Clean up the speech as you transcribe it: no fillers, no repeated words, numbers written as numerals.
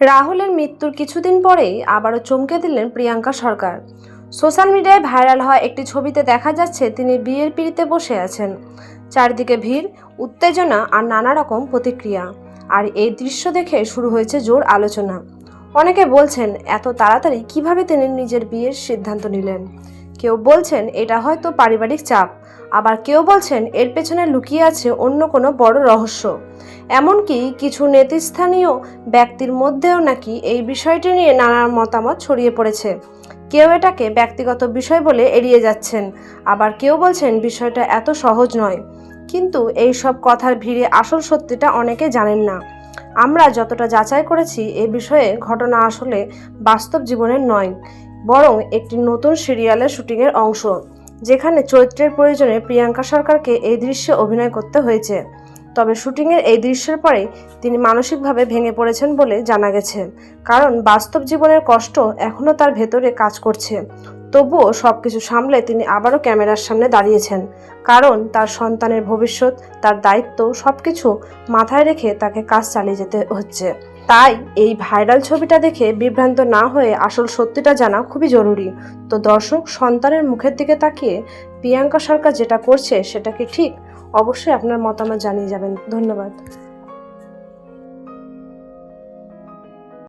রাহুলের মৃত্যুর কিছুদিন পরেই আবারও চমকে দিলেন প্রিয়াঙ্কা সরকার। সোশ্যাল মিডিয়ায় ভাইরাল হওয়া একটি ছবিতে দেখা যাচ্ছে তিনি বিয়ের পিঁড়িতে বসে আছেন। চারদিকে ভিড়, উত্তেজনা আর নানা রকম প্রতিক্রিয়া। আর এই দৃশ্য দেখে শুরু হয়েছে জোর আলোচনা। অনেকে বলছেন এত তাড়াতাড়ি কিভাবে তিনি নিজের বিয়ের সিদ্ধান্ত নিলেন। কেউ বলছেন এটা হয়তো পারিবারিক চাপ, আবার কেউ বলছেন এর পেছনে লুকিয়ে আছে অন্য কোনো বড় রহস্য। এমনকি কিছু নেতৃস্থানীয় ব্যক্তির মধ্যেও নাকি এই বিষয়টি নিয়ে নানা মতামত ছড়িয়ে পড়েছে। কেউ এটাকে ব্যক্তিগত বিষয় বলে এড়িয়ে যাচ্ছেন, আবার কেউ বলছেন বিষয়টা এত সহজ নয়। কিন্তু এই সব কথার ভিড়ে আসল সত্যিটা অনেকে জানেন না। আমরা যতটা যাচাই করেছি এই বিষয়ে ঘটনা আসলে বাস্তব জীবনের নয়, বরং একটি নতুন সিরিয়ালের শুটিংয়ের অংশ, যেখানে চরিত্রের প্রয়োজনে প্রিয়াঙ্কা সরকারকে এই দৃশ্যে অভিনয় করতে হয়েছে। তবে শুটিংয়ের এই দৃশ্যের পরে তিনি মানসিকভাবে ভেঙে পড়েছেন বলে জানা গেছে, কারণ বাস্তব জীবনের কষ্ট এখনও তার ভেতরে কাজ করছে। তবুও সবকিছু সামলে তিনি আবারও ক্যামেরার সামনে দাঁড়িয়েছেন, কারণ তার সন্তানের ভবিষ্যৎ, তার দায়িত্ব সবকিছু মাথায় রেখে তাকে কাজ চালিয়ে যেতে হচ্ছে। তাই এই ভাইরাল ছবিটা দেখে বিভ্রান্ত না হয়ে আসল সত্যিটা জানা খুবই জরুরি। তো দর্শক, সন্তানের মুখের দিকে তাকিয়ে প্রিয়াঙ্কা সরকার যেটা করছে সেটা কি ঠিক? অবশ্যই আপনার মতামত জানিয়ে যাবেন। ধন্যবাদ।